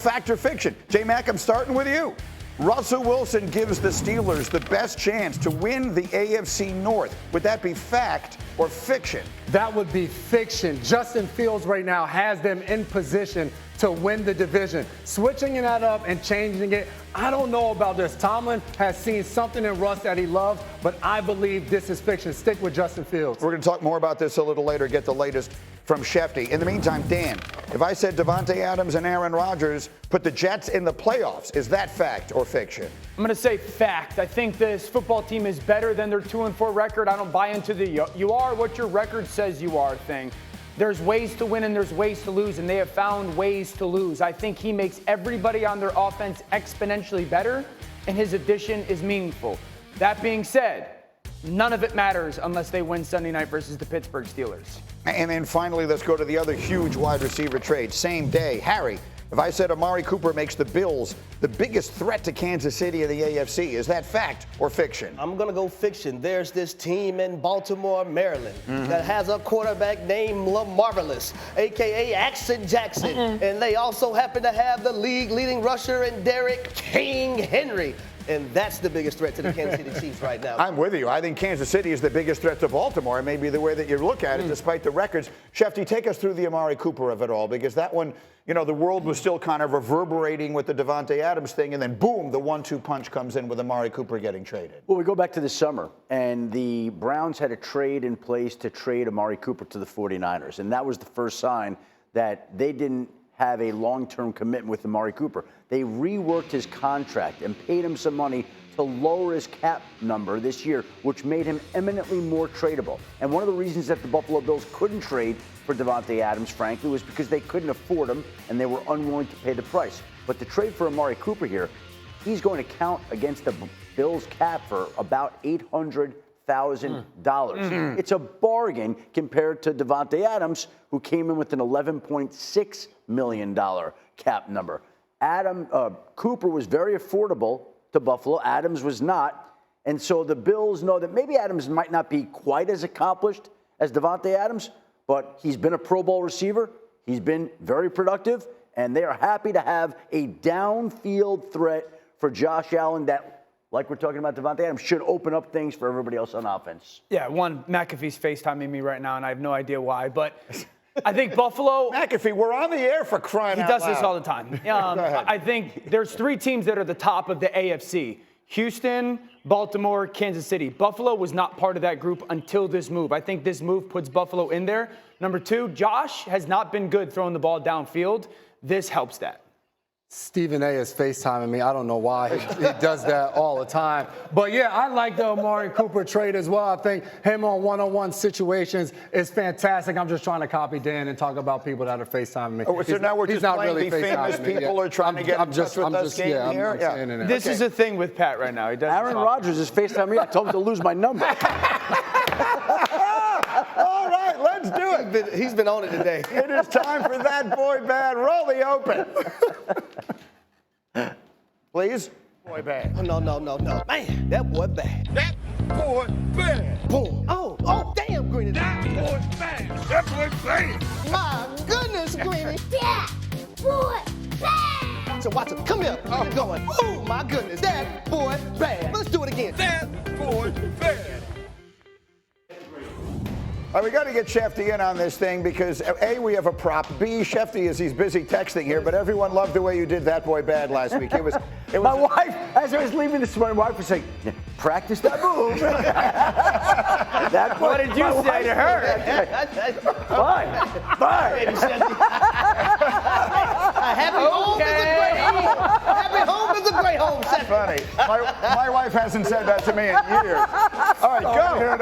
Fact or fiction? J-Mac, I'm starting with you. Russell Wilson gives the Steelers the best chance to win the AFC North. Would that be fact or fiction? That would be fiction. Justin Fields right now has them in position to win the division. Switching that up and changing it, I don't know about this. Tomlin has seen something in Russ that he loves, but I believe this is fiction. Stick with Justin Fields. We're going to talk more about this a little later, get the latest from Schefter. In the meantime, Dan, if I said Davante Adams and Aaron Rodgers put the Jets in the playoffs, is that fact or fiction? I'm going to say fact. I think this football team is better than their 2-4 record. I don't buy into the you are what your record says you are thing. There's ways to win and there's ways to lose, and they have found ways to lose. I think he makes everybody on their offense exponentially better, and his addition is meaningful. That being said, none of it matters unless they win Sunday night versus the Pittsburgh Steelers. And then finally, let's go to the other huge wide receiver trade. Same day. Harry, if I said Amari Cooper makes the Bills the biggest threat to Kansas City in the AFC, is that fact or fiction? I'm going to go fiction. There's this team in Baltimore, Maryland, that has a quarterback named LaMarvelous, a.k.a. Action Jackson. And they also happen to have the league-leading rusher in Derrick King Henry. And that's the biggest threat to the Kansas City Chiefs right now. I'm with you. I think Kansas City is the biggest threat to Baltimore, and maybe the way that you look at it, despite the records. Schefter, take us through the Amari Cooper of it all, because that one, you know, the world was still kind of reverberating with the Davante Adams thing, and then boom, the 1-2 punch comes in with Amari Cooper getting traded. Well, we go back to the summer, and the Browns had a trade in place to trade Amari Cooper to the 49ers, and that was the first sign that they didn't have a long-term commitment with Amari Cooper. They reworked his contract and paid him some money to lower his cap number this year, which made him eminently more tradable. And one of the reasons that the Buffalo Bills couldn't trade for Davante Adams, frankly, was because they couldn't afford him and they were unwilling to pay the price. But the trade for Amari Cooper here, he's going to count against the Bills cap for about $800,000. It's a bargain compared to Davante Adams, who came in with an $11.6 million cap number. Cooper was very affordable to Buffalo. Adams was not. And so the Bills know that maybe Adams might not be quite as accomplished as Davante Adams, but he's been a Pro Bowl receiver. He's been very productive, and they are happy to have a downfield threat for Josh Allen that, like we're talking about Davante Adams, should open up things for everybody else on offense. Yeah, McAfee's FaceTiming me right now, and I have no idea why, but I think Buffalo. McAfee, we're on the air for crying out loud. He does this all the time. I think there's three teams that are the top of the AFC: Houston, Baltimore, Kansas City. Buffalo was not part of that group until this move. I think this move puts Buffalo in there. Number two, Josh has not been good throwing the ball downfield. This helps that. Stephen A. is FaceTiming me. I don't know why he does that all the time. But, yeah, I like the Amari Cooper trade as well. I think him on one-on-one situations is fantastic. I'm just trying to copy Dan and talk about people that are FaceTiming me. Oh, so now we're just playing really the famous people are trying to get in touch with us game here? Yeah. This is a thing with Pat right now. He doesn't Aaron Rodgers is FaceTiming me. I told him to lose my number. All right, let's do it. He's been on it today. It is time for That Boy Bad. Roll the open. Please. Boy bad. Oh, no. Man, that boy bad. That boy bad. Boom. Oh, damn, Greeny. That boy bad. That boy bad. My goodness, Greeny. That boy bad. So watch it. Come here. I'm going. Oh, my goodness. That boy bad. Let's do it again. That boy bad. All right, we got to get Schefter in on this thing because, A, we have a prop. B, Schefter he's busy texting here, but everyone loved the way you did That Boy Bad last week. It was My wife, as I was leaving this morning, my wife was saying, practice that move. What did you say to her? Fine. Happy home is a great home. Happy home is a great home. That's funny. My wife hasn't said that to me in years. All right, go.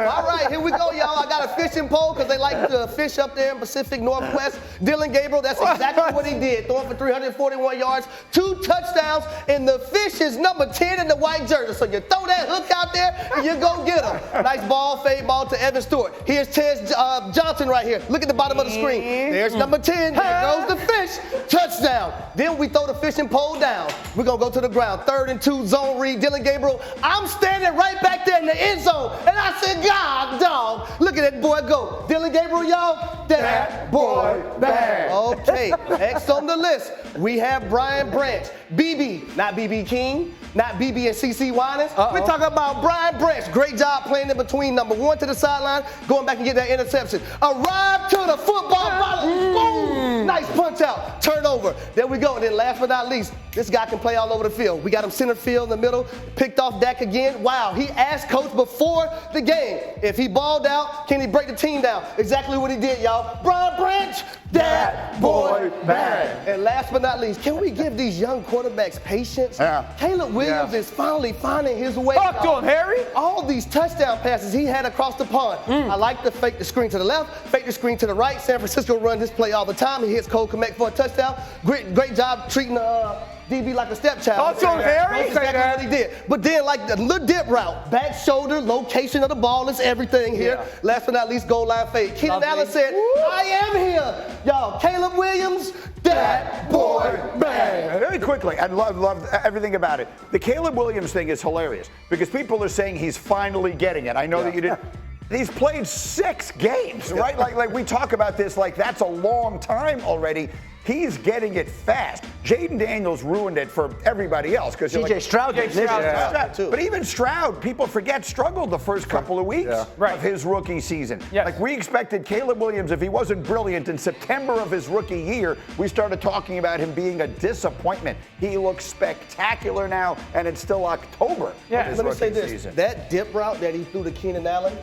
All right, here we go, y'all. I got a fishing pole because they like to fish up there in Pacific Northwest. Dylan Gabriel, that's exactly what he did. Throwing for 341 yards, 2 touchdowns, and the fish is number 10 in the white jersey. So you throw that hook out there and you go get him. Nice ball, fade ball to Evan Stewart. Here's Tez Johnson right here. Look at the bottom of the screen. There's number 10. There goes the fish. Touchdown. Then we throw the fishing pole down. We're going to go to the ground. 3rd and 2, zone read. Dylan Gabriel, I'm standing right back there in the end zone. And I said, God, dog, look at that boy go. Dylan Gabriel, y'all, that boy bad. Okay, next on the list, we have Brian Branch. BB, not BB King, not BB and CC Winans. We're talking about Brian Branch. Great job playing in between number 1 to the sideline, going back and get that interception. Arrived to the football ball. Boom! Nice punch out. Turnover. There we go. And then last but not least, this guy can play all over the field. We got him center field in the middle, picked off Dak again. Wow, he asked coach before the game if he balled out, can he break the team down? Exactly what he did, y'all. Brian Branch, that boy bad. And last but not least, can we give these young quarterbacks patience? Yeah. Caleb Williams is finally finding his way. Talk to him, Harry. All these touchdown passes he had across the pond. I like to fake the screen to the left, fake the screen to the right. San Francisco run this play all the time. He hits Cole Kmet for a touchdown. Great job treating DB like a stepchild. Talk to him, Harry. That's exactly what he did. But then, like the little dip route, back shoulder, location of the ball is everything here. Last but not least, goal line fade. Keenan Allen said, I am here. Y'all, Caleb Williams, that boy bad. Very quickly, I love everything about it. The Caleb Williams thing is hilarious because people are saying he's finally getting it. I know that you didn't. He's played 6 games, right? Like we talk about this like that's a long time already. He's getting it fast. Jaden Daniels ruined it for everybody else because CJ Stroud did. But even Stroud, people forget, struggled the first couple of weeks of his rookie season. Like we expected Caleb Williams, if he wasn't brilliant in September of his rookie year, we started talking about him being a disappointment. He looks spectacular now, and it's still October of his Let me say rookie this. season. That dip route that he threw to Keenan Allen,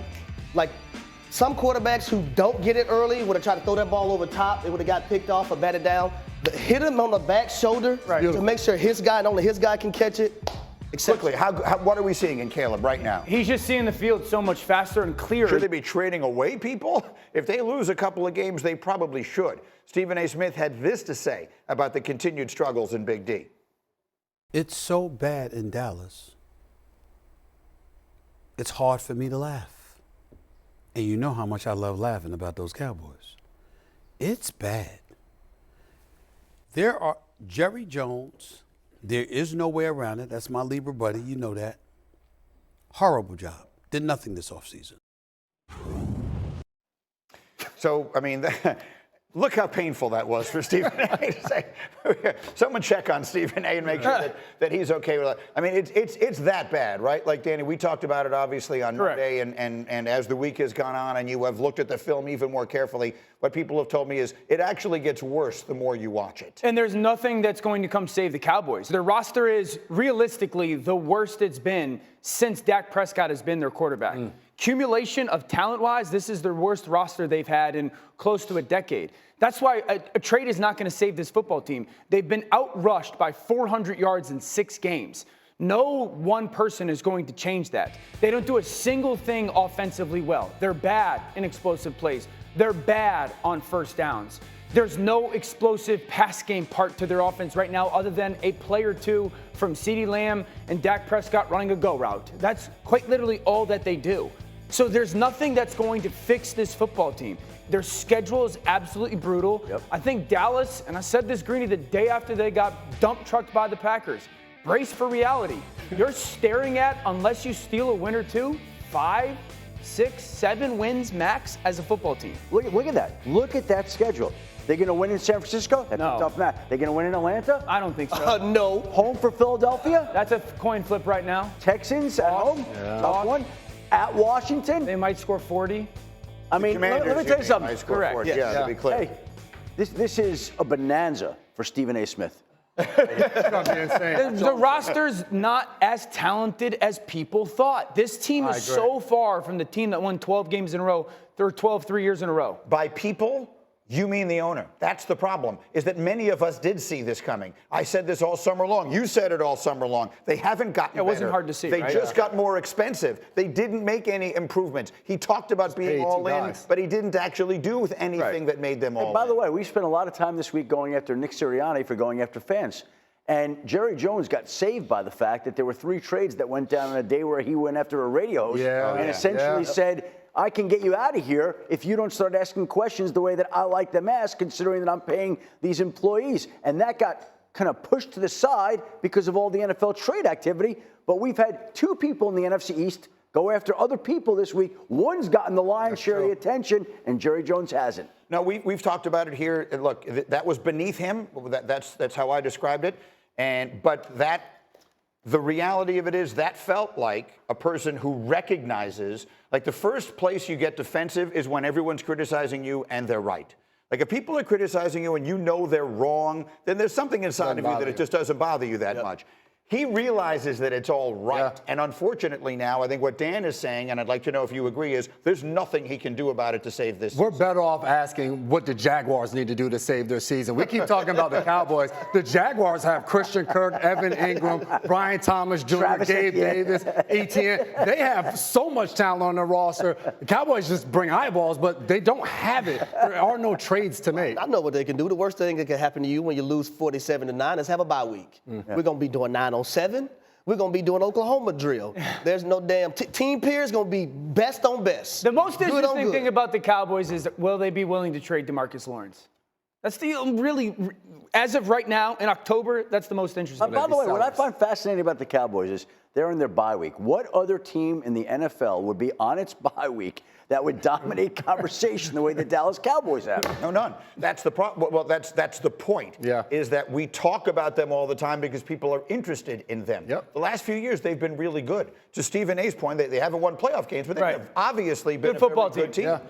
like some quarterbacks who don't get it early would have tried to throw that ball over top. It would have got picked off or batted down. But hit him on the back shoulder to make sure his guy and only his guy can catch it. Quickly, what are we seeing in Caleb right now? He's just seeing the field so much faster and clearer. Should they be trading away people? If they lose a couple of games, they probably should. Stephen A. Smith had this to say about the continued struggles in Big D. It's so bad in Dallas, it's hard for me to laugh. And you know how much I love laughing about those Cowboys. It's bad. There are Jerry Jones. There is no way around it. That's my Libra buddy. You know that. Horrible job. Did nothing this offseason. So, I mean, look how painful that was for Stephen A. to say. Someone check on Stephen A. and make sure that he's okay with it. I mean, it's that bad, right? Like, Danny, we talked about it obviously on Monday, and as the week has gone on and you have looked at the film even more carefully, what people have told me is it actually gets worse the more you watch it. And there's nothing that's going to come save the Cowboys. Their roster is realistically the worst it's been since Dak Prescott has been their quarterback. Accumulation of talent-wise, this is their worst roster they've had in close to a decade. That's why a trade is not going to save this football team. They've been outrushed by 400 yards in 6 games. No one person is going to change that. They don't do a single thing offensively well. They're bad in explosive plays. They're bad on first downs. There's no explosive pass game part to their offense right now other than a play or two from CeeDee Lamb and Dak Prescott running a go route. That's quite literally all that they do. So there's nothing that's going to fix this football team. Their schedule is absolutely brutal. I think Dallas, and I said this, Greeny, the day after they got dump trucked by the Packers, brace for reality. You're staring at, unless you steal a win or two, 5, 6, 7 wins max as a football team. Look at that. Look at that schedule. They're going to win in San Francisco? That's a tough match. They're going to win in Atlanta? I don't think so. No. Home for Philadelphia? That's a coin flip right now. Texans at home? Tough one. At Washington? They might score 40. I mean, let me tell you something. Correct. Yeah, to be clear. Hey, this is a bonanza for Stephen A. Smith. The roster's not as talented as people thought. This team is so far from the team that won 12 games in a row. They're 12 3 years in a row. By people, you mean the owner. That's the problem, is that many of us did see this coming. I said this all summer long. You said it all summer long. They haven't gotten better. It wasn't hard to see, They right? just got more expensive. They didn't make any improvements. He talked about being all in, but he didn't actually do anything that made them all in. By the way, we spent a lot of time this week going after Nick Sirianni for going after fans. And Jerry Jones got saved by the fact that there were 3 trades that went down on a day where he went after a radio host and essentially said, I can get you out of here if you don't start asking questions the way that I like them asked, considering that I'm paying these employees. And that got kind of pushed to the side because of all the NFL trade activity. But we've had two people in the NFC East go after other people this week. One's gotten the lion's share of the attention, and Jerry Jones hasn't. No, we've talked about it here. And look, that was beneath him. That's how I described it. But the reality of it is that felt like a person who recognizes, like the first place you get defensive is when everyone's criticizing you and they're right. Like if people are criticizing you and you know they're wrong, then there's something inside of you that it just doesn't bother you that much. He realizes that it's all right. And unfortunately now, I think what Dan is saying, and I'd like to know if you agree, is there's nothing he can do about it to save this We're season. better off asking what the Jaguars need to do to save their season. We keep talking about the Cowboys. The Jaguars have Christian Kirk, Evan Ingram, Brian Thomas Jr., Gabe Davis, Etienne. They have so much talent on their roster. The Cowboys just bring eyeballs, but they don't have it. There are no trades to make. I know what they can do. The worst thing that can happen to you when you lose 47-9 is have a bye week. We're going to be doing 9-on-7. We're going to be doing Oklahoma drill. There's no damn team peer is going to be best on best. The most interesting thing about the Cowboys is, will they be willing to trade DeMarcus Lawrence? That's the really, as of right now, in October, that's the most interesting. By the way, what I find fascinating about the Cowboys is they're in their bye week. What other team in the NFL would be on its bye week that would dominate conversation the way the Dallas Cowboys have? No, none. That's the problem. Well, that's the point. Yeah. Is that we talk about them all the time because people are interested in them. Yep. The last few years, they've been really good. To Stephen A's point, they haven't won playoff games, but they've obviously been Good football a very good team. Yeah.